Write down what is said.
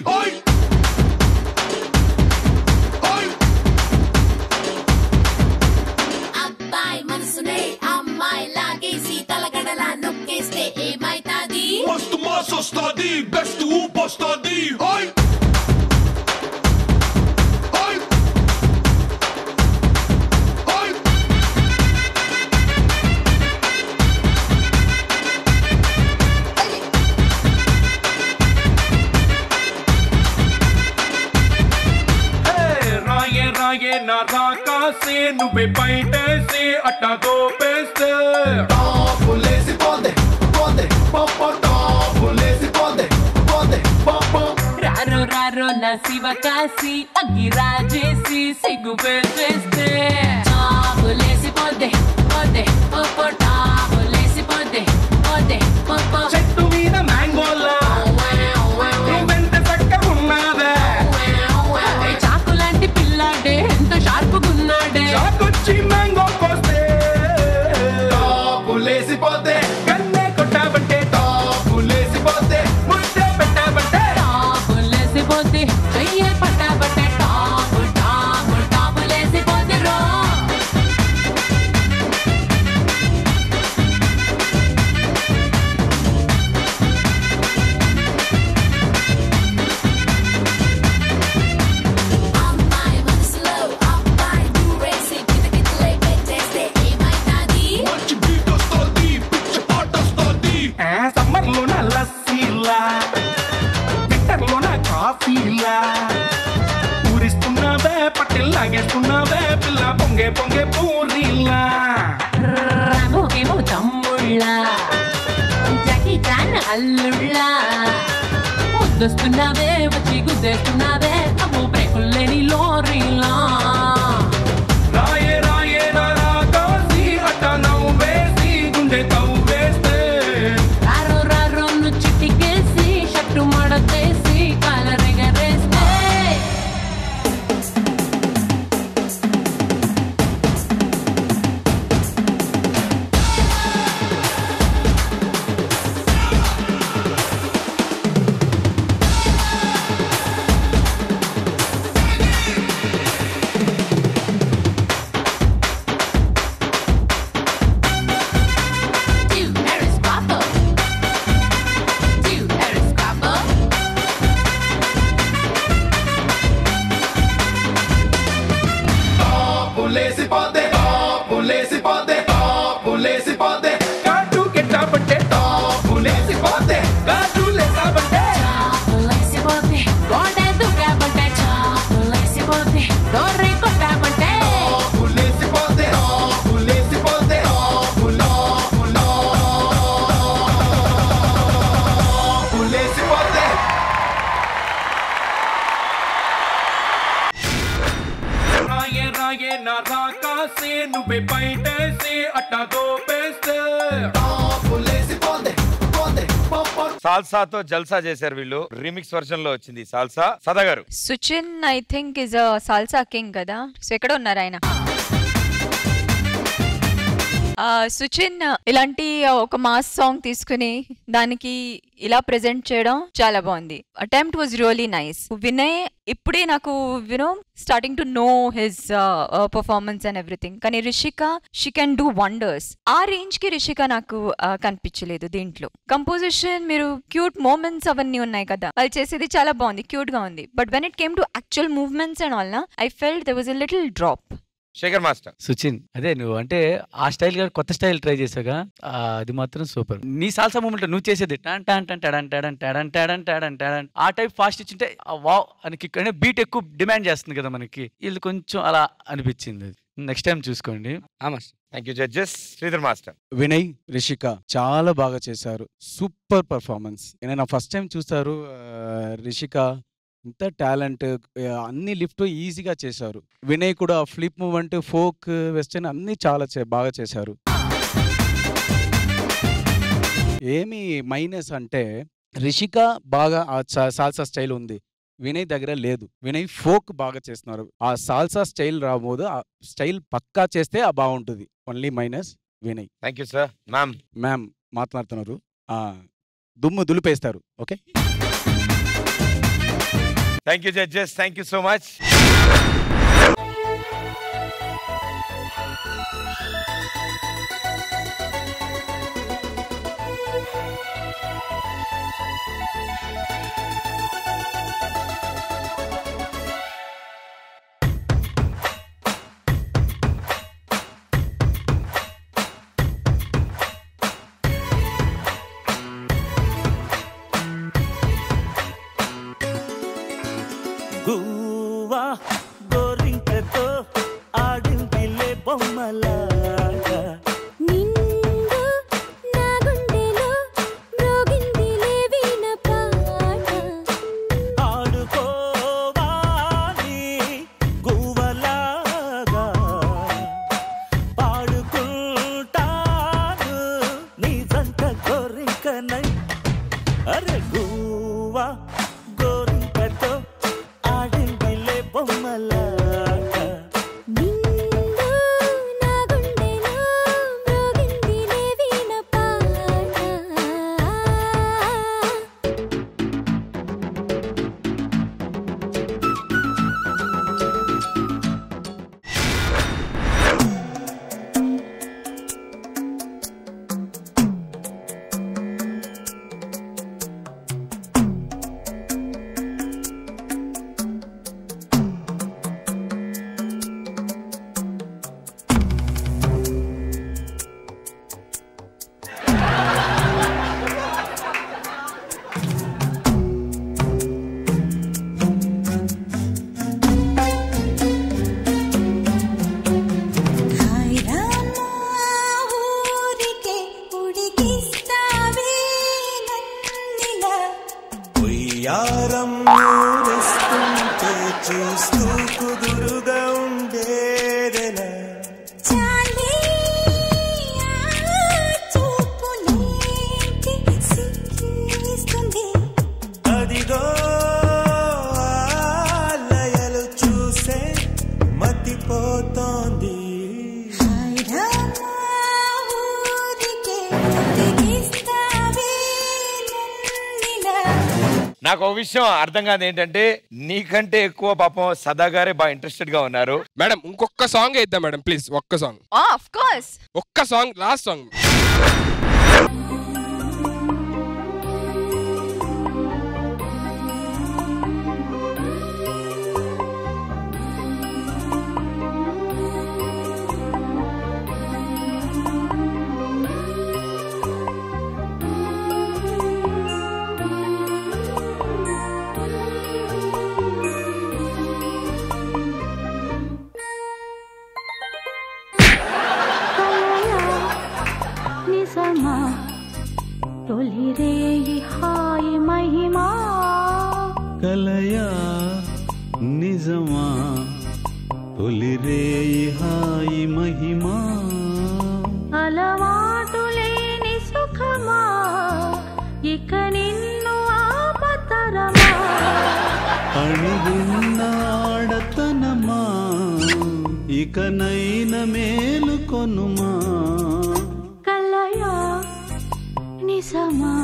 Oi! Oi! అబ్బాయి మనసునే అమ్మాయి లాగేసి తలగడలా నొక్కేస్తే ఏమైతాది? మస్తు మాస్ వస్తాది, బెస్ట్ ఊపు వస్తాది. Oi! Oi! Oi! రాయే నా రాకాసే నువ్వే బయటేసి అట్టా దోపేస్తే టాపులేసి పోదే పోదే పప్ప టాపులేసి పోదే పోదే పప్ప రారో రారో నా శివ కాసి అగ్గి రాజేసి సిగ్గు పేసేస్తే టాపులేసి పోదే పోదే పప్ప టాపులేసి పోదే పోదే పప్ప చెట్టు మీద మ్యాంగోలా నువ్వెంత చక్కగా ఉన్నావే చాకు లాంటి పిల్లాడే ఎంత షార్పుగున్నాడే చాకొచ్చి మ్యాంగో కోస్తే టాపులేసి పోదే కన్నే కొట్టాబంటే టాపులేసి పోదే ముద్దే పెట్టాబంటే టాపులేసి పోతే చెయ్యే పట్టాబట్టే టాపు టాపు టాపులేసి పోతే రో అమ్మాయి మనసులో అబ్బాయి దూరేసి కితకితలై పెట్టేస్తే ఏమైతాది? మంచి బీట్ వస్తాది, పిచ్చి పాట వస్తాది. సమ్మర్ లో నా లస్సీలా వింటర్ లో నా కాఫీలా ఊరిస్తున్నావే పట్టెలు లాగేస్తున్నావే పిల్ల పొంగే పొంగే పూరీలా రామోకేమో తమ్ముళ్ళ జాకీ చాన్ అల్లుళ్ళ ముద్దొస్తున్నావే వచ్చి గుద్దేస్తున్నావే అమ్మో బ్రేకుల్లేని లోరీలా రాయే రాయే నా రాకాసి అట్ట నవ్వేసి గుండె తవ్వేస్తే రారో రారో ను చిటికేసి షట్టు మడతేసి కాలరెగరేస్తే Do Harris Papa. Do Harris Papa. టాపులేసి పోదే టాపులేసి పోదే టాపులేసి పోదే కాటు కెట్టాబంటే టాపులేసి పోదే కాటు లేసాబంటే చాపులేసి పోతే గోడ దుకాబంటే చాపులేసి పోతే డోర్రి కొట్టాబంటే టాపులేసి పోదే టాపులేసి పోదే టాపులేసి పోదే రాయే రాయే నా రాకాసి నువ్వే బయటేసి అట్ట దోపేస్తే టాపులేసి పోదే పోదే పప్ప సాల్సాతో జల్సా చేశారు వీళ్ళు. రీమిక్స్ వర్షన్ లో వచ్చింది సాల్సా. సదా గారు Suchin I think is a salsa king కదా, సో ఎక్కడ ఉన్నారు ఆయన? సుచిన్ ఇలాంటి ఒక మాస్ సాంగ్ తీసుకుని దానికి ఇలా ప్రెజెంట్ చేయడం చాలా బాగుంది. Attempt was really nice. Vinay ఇప్పుడే నాకు starting to know his performance and everything. కానీ Rishika she can do wonders. ఆ రేంజ్ కి రిషిక నాకు కనిపించలేదు దీంట్లో. కంపోజిషన్ మీరు క్యూట్ మూమెంట్స్ అవన్నీ ఉన్నాయి కదా, వాళ్ళు చేసేది చాలా బాగుంది, క్యూట్ గా ఉంది. But when it came to actual movements and all I felt there was a little drop. Shekhar master Suchin అదే నువ్వు అంటే ఆ స్టైల్ గా కొత్త స్టైల్ ట్రై చేసాగా, అది మాత్రం సూపర్. నీ సాల్సా మూమెంట్ నువ్వు చేసేది టాన్ టాన్ టాన్ టాడన్ టాడన్ టాడన్ టాడన్ టాడన్ టాడన్ ఆ టైప్ ఫాస్ట్ ఇచ్చింటే వావ్ అని కిక్ అంటే బీట్ ఎక్కువ డిమాండ్ చేస్తుంది కదా మనకి, వీళ్ళు కొంచెం అలా అనిపించింది. నెక్స్ట్ టైం చూసుకోండి. Thank you judges. Sridhar master Vinay, Rishika చాలా బాగా చేశారు, సూపర్ పర్ఫార్మెన్స్. నేను ఫస్ట్ టైం చూస్తారు రిషిక ఇంత టాలెంట్, అన్ని లిఫ్ట్ ఈజీగా చేశారు. వినయ్ కూడా ఫ్లిప్ మూమెంట్, ఫోక్, వెస్టర్న్ అన్ని చాలా బాగా చేశారు. ఏమి మైనస్ అంటే రిషిక బాగా ఆ సాల్సా స్టైల్ ఉంది, వినయ్ దగ్గర లేదు. వినయ్ ఫోక్ బాగా చేస్తున్నారు. ఆ సాల్సా స్టైల్ రాబోదు, ఆ స్టైల్ పక్కా చేస్తే ఆ బాగుంటుంది. Only minus Vinay. Thank you sir. Ma'am మాట్లాడుతున్నారు, దుమ్ము దులిపేస్తారు. Okay. Thank you judges, thank you so much. గువ్వా గోరింకతో ఆడిందిలే బొమ్మలాగా నిండు నా గుండెలో మ్రోగిందిలే వీణ పాట ఆడుకోవాలి గువ్వలాగా పాడుకుంటాను నీ జంట గోరింకనై అరే గువ్వా గోరింకతో ఆడిందిలే బొమ్మలాగా నిండు నా గుండెలో మ్రోగిందిలే వీణ పాట హాయ్ రామా ఊరికే ఉడికిస్తావే నన్నిలా ఉయ్యారం ఊరేస్తుంటే చూస్తూ కుదురుగా ఉండేదెలా చాలే ఆ చూపులేంటి సిక్కిస్తుంది అదిగో ఆలయలు చూసే మతిపోతోంది హాయ్ రామా ఊరికే ఉడికిస్తావే నన్నిలా నాకు ఒక విషయం అర్థం కాదు ఏంటంటే నీకంటే ఎక్కువ పాపం సదా గారే బాగా ఇంట్రెస్టెడ్ గా ఉన్నారు. మేడం ఇంకొక సాంగ్ వేద్దాం మేడం ప్లీజ్, ఒక్క సాంగ్, ఆఫ్ కోర్స్. ఒక్క సాంగ్, లాస్ట్ సాంగ్. నిజమా తొలిరేయి హాయి మహిమా కలయా నిజమా తొలిరేయి హాయి మహిమా అలవాటు లేని సుఖమా ఇక నిన్ను ఆపతరమా అణిగున్న ఆడతనమా ఇకనైన మేలుకొనుమా కలయా నిజమా